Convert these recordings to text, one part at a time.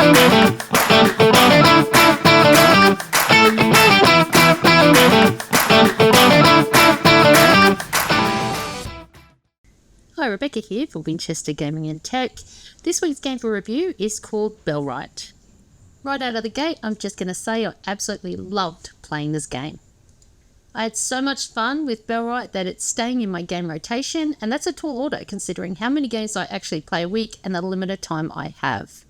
Hi, Rebecca here for Winchester Gaming and Tech. This week's game for review is called Bellwright. Right out of the gate, I'm just going to say I absolutely loved playing this game. I had so much fun with Bellwright that it's staying in my game rotation, and that's a tall order considering how many games I actually play a week and the limited time I have.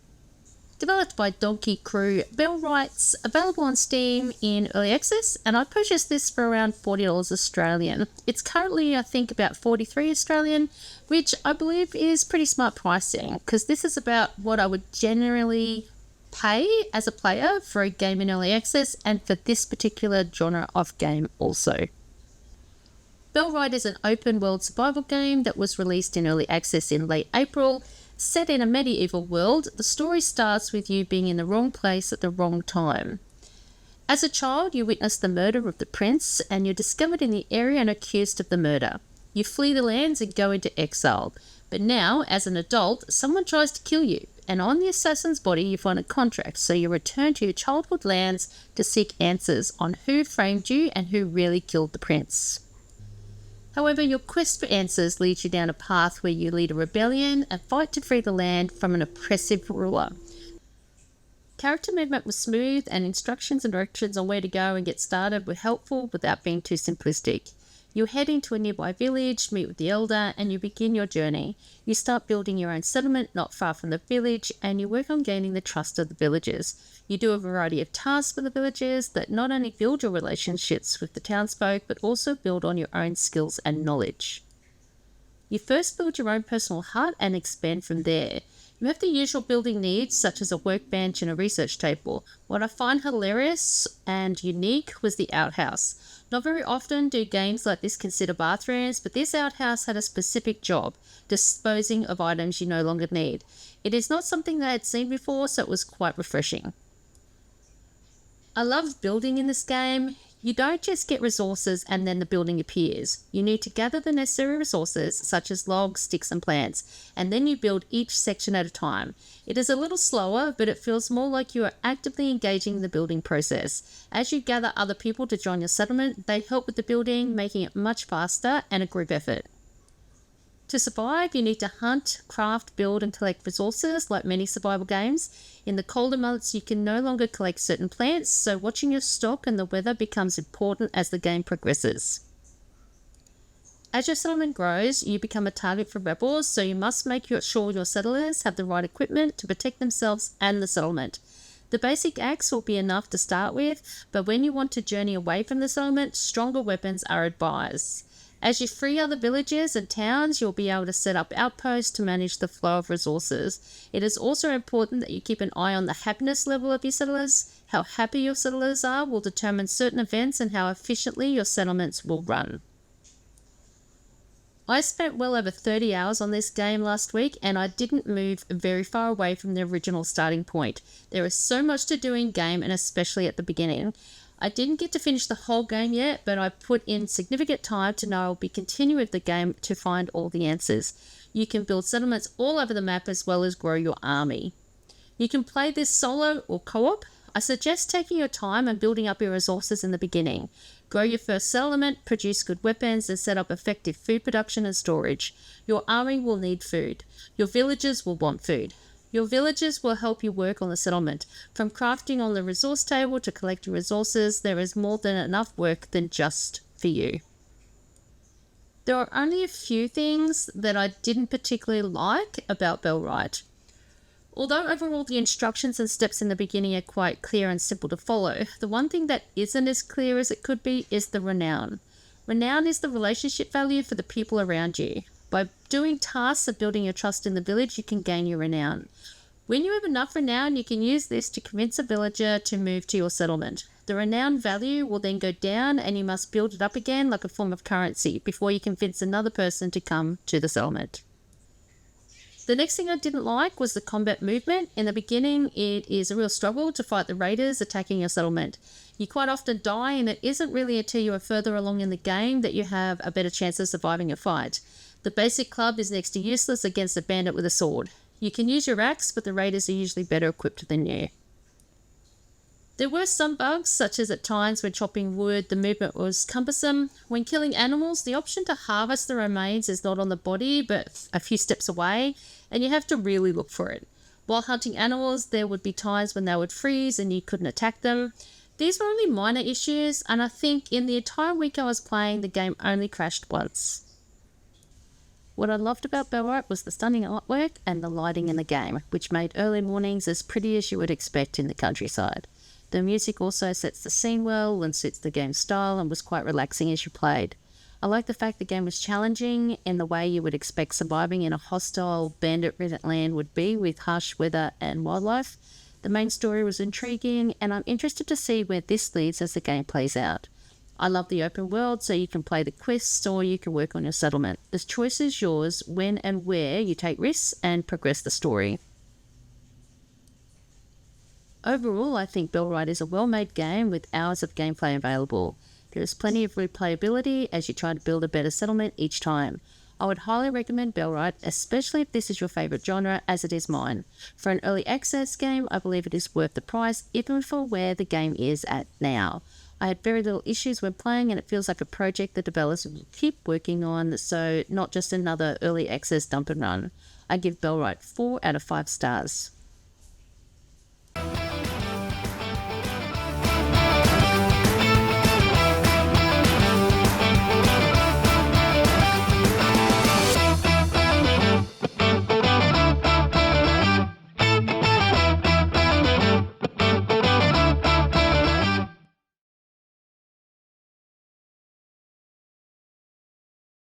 Developed by Donkey Crew, Bellwright's available on Steam in Early Access, and I purchased this for around $40 Australian. It's currently, I think, about $43 Australian, which I believe is pretty smart pricing, because this is about what I would generally pay as a player for a game in Early Access, and for this particular genre of game also. Bellwright is an open world survival game that was released in Early Access in late April. Set in a medieval world, the story starts with you being in the wrong place at the wrong time. As a child, you witness the murder of the prince, and you're discovered in the area and accused of the murder. You flee the lands and go into exile. But now, as an adult, someone tries to kill you, and on the assassin's body you find a contract, so you return to your childhood lands to seek answers on who framed you and who really killed the prince. However, your quest for answers leads you down a path where you lead a rebellion and fight to free the land from an oppressive ruler. Character movement was smooth, and instructions and directions on where to go and get started were helpful without being too simplistic. You head into a nearby village, meet with the elder, and you begin your journey. You start building your own settlement not far from the village, and you work on gaining the trust of the villagers. You do a variety of tasks for the villagers that not only build your relationships with the townsfolk, but also build on your own skills and knowledge. You first build your own personal hut and expand from there. You have the usual building needs, such as a workbench and a research table. What I find hilarious and unique was the outhouse. Not very often do games like this consider bathrooms, but this outhouse had a specific job, disposing of items you no longer need. It is not something that I had seen before, so it was quite refreshing. I loved building in this game. You don't just get resources and then the building appears. You need to gather the necessary resources, such as logs, sticks and plants, and then you build each section at a time. It is a little slower, but it feels more like you are actively engaging in the building process. As you gather other people to join your settlement, they help with the building, making it much faster and a group effort. To survive, you need to hunt, craft, build and collect resources like many survival games. In the colder months, you can no longer collect certain plants, so watching your stock and the weather becomes important as the game progresses. As your settlement grows, you become a target for rebels, so you must make sure your settlers have the right equipment to protect themselves and the settlement. The basic axe will be enough to start with, but when you want to journey away from the settlement, stronger weapons are advised. As you free other villages and towns, you'll be able to set up outposts to manage the flow of resources. It is also important that you keep an eye on the happiness level of your settlers. How happy your settlers are will determine certain events and how efficiently your settlements will run. I spent well over 30 hours on this game last week, and I didn't move very far away from the original starting point. There is so much to do in game, and especially at the beginning. I didn't get to finish the whole game yet, but I put in significant time to know I'll be continuing with the game to find all the answers. You can build settlements all over the map as well as grow your army. You can play this solo or co-op. I suggest taking your time and building up your resources in the beginning. Grow your first settlement, produce good weapons, and set up effective food production and storage. Your army will need food. Your villagers will want food. Your villagers will help you work on the settlement. From crafting on the resource table to collecting resources, there is more than enough work than just for you. There are only a few things that I didn't particularly like about Bellwright. Although overall the instructions and steps in the beginning are quite clear and simple to follow, the one thing that isn't as clear as it could be is the renown. Renown is the relationship value for the people around you. By doing tasks and building your trust in the village, you can gain your renown. When you have enough renown, you can use this to convince a villager to move to your settlement. The renown value will then go down and you must build it up again like a form of currency before you convince another person to come to the settlement. The next thing I didn't like was the combat movement. In the beginning, it is a real struggle to fight the raiders attacking your settlement. You quite often die, and it isn't really until you are further along in the game that you have a better chance of surviving a fight. The basic club is next to useless against a bandit with a sword. You can use your axe, but the raiders are usually better equipped than you. There were some bugs, such as at times when chopping wood, the movement was cumbersome. When killing animals, the option to harvest the remains is not on the body, but a few steps away, and you have to really look for it. While hunting animals, there would be times when they would freeze and you couldn't attack them. These were only minor issues, and I think in the entire week I was playing, the game only crashed once. What I loved about Bellwright was the stunning artwork and the lighting in the game, which made early mornings as pretty as you would expect in the countryside. The music also sets the scene well and suits the game's style and was quite relaxing as you played. I like the fact the game was challenging in the way you would expect surviving in a hostile, bandit-ridden land would be with harsh weather and wildlife. The main story was intriguing, and I'm interested to see where this leads as the game plays out. I love the open world, so you can play the quests or you can work on your settlement. The choice is yours when and where you take risks and progress the story. Overall, I think Bellwright is a well-made game with hours of gameplay available. There is plenty of replayability as you try to build a better settlement each time. I would highly recommend Bellwright, especially if this is your favourite genre, as it is mine. For an early access game, I believe it is worth the price, even for where the game is at now. I had very little issues when playing, and it feels like a project the developers will keep working on, so not just another early access dump and run. I give Bellwright 4 out of 5 stars.